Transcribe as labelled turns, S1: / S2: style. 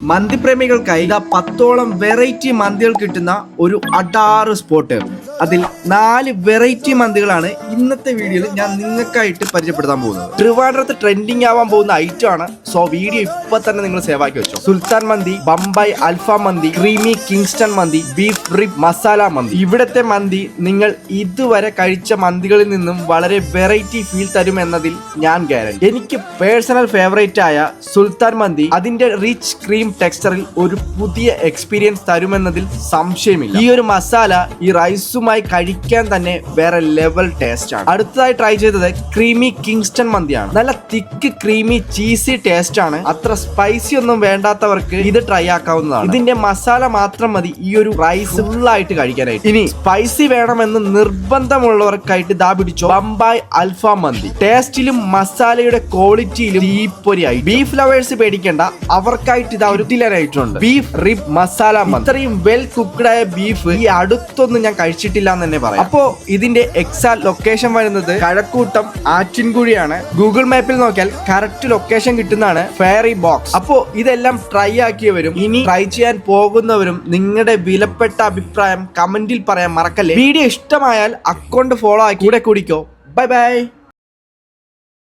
S1: മന്തിപ്രേമികൾക്കായി 10ഓളം variety മന്തികൾ കിട്ടുന്ന ഒരു അടാറ് spot. അതിൽ 4 വെറൈറ്റി മന്തികളാണ് ഇന്നത്തെ വീഡിയോയിൽ ഞാൻ നിങ്ങൾക്കായിട്ട് പരിചയപ്പെടുത്താൻ പോകുന്നത്. ട്രിവാൻഡ്രത്ത് ട്രെൻഡിങ് ആവാൻ പോകുന്ന ഐറ്റം ആണ്. സോ വീഡിയോ ഇപ്പൊ തന്നെ നിങ്ങൾ സേവ് ആക്കി വെച്ചോ. സുൽത്താൻ മന്തി, ബംബായ് അൽഫാം മന്തി, ക്രീമി കിങ്സ്റ്റൺ മന്തി, ബീഫ് റിബ് മസാല മന്തി. ഇവിടത്തെ മന്തി നിങ്ങൾ ഇതുവരെ കഴിച്ച മന്തികളിൽ നിന്നും വളരെ വെറൈറ്റി ഫീൽ തരും എന്നതിൽ ഞാൻ ഗ്യാരണ്ടി. എനിക്ക് പേഴ്സണൽ ഫേവറേറ്റ് ആയ സുൽത്താൻ മന്തി അതിന്റെ റിച്ച് ക്രീം ടെക്സ്ചറിൽ ഒരു പുതിയ എക്സ്പീരിയൻസ് തരുമെന്നതിൽ സംശയമില്ല. ഈ ഒരു മസാല ഈ റൈസുമായി കഴിക്കാൻ തന്നെ വേറെ ലെവൽ ടേസ്റ്റ് ആണ്. അടുത്തതായി ട്രൈ ചെയ്തത് ക്രീമി കിങ്സ്റ്റൺ മന്തിയാണ്. നല്ല തിക്ക് ക്രീമി ചീസി ടേസ്റ്റ് ആണ്. അത്ര സ്പൈസി ഒന്നും വേണ്ടാത്തവർക്ക് ഇത് ട്രൈ ആക്കാവുന്നതാണ്. ഇതിന്റെ മസാല മാത്രം മതി ഈ ഒരു റൈസ് ഫുള്ളായിട്ട് കഴിക്കാനായിട്ട്. ഇനി സ്പൈസി വേണമെന്ന് നിർബന്ധമുള്ളവർക്കായിട്ട് ദാ പിടിച്ചോ ബംബായ് അൽഫാം മന്തി. ടേസ്റ്റിലും മസാലയുടെ ക്വാളിറ്റിയിലും തീപ്പൊരിയായി. ബീഫ് ലവേഴ്സ് പേടിക്കേണ്ട, അവർക്കായിട്ട് ഇതാ ഒരു ഐറ്റമുണ്ട്, ബീഫ് റിബ് മസാല മന്തി. ഇത്രയും വെൽ കുക്ക്ഡ് ആയ ബീഫ് ഈ അടുത്തൊന്നും ഞാൻ കഴിച്ചിട്ടില്ല എന്ന് തന്നെ പറയാം. അപ്പോ ഇതിന്റെ എക്സാക്ട് ലൊക്കേഷൻ വരുന്നത് കഴക്കൂട്ടം ആറ്റിൻകുഴിയാണ്. ഗൂഗിൾ മാപ്പിൽ നോക്കിയാൽ കറക്റ്റ് ലൊക്കേഷൻ കിട്ടുന്നതാണ് ഫെയറി ബോക്സ്. അപ്പോ ഇതെല്ലാം ട്രൈ ആക്കിയവരും ഇനി ട്രൈ ചെയ്യാൻ പോകുന്നവരും നിങ്ങളുടെ വിലപ്പെട്ട അഭിപ്രായം കമന്റിൽ പറയാൻ മറക്കല്ലേ. വീഡിയോ ഇഷ്ടമായാൽ അക്കൗണ്ട് ഫോളോ ആക്കി കൂടെ കുടിക്കോ. Bye bye.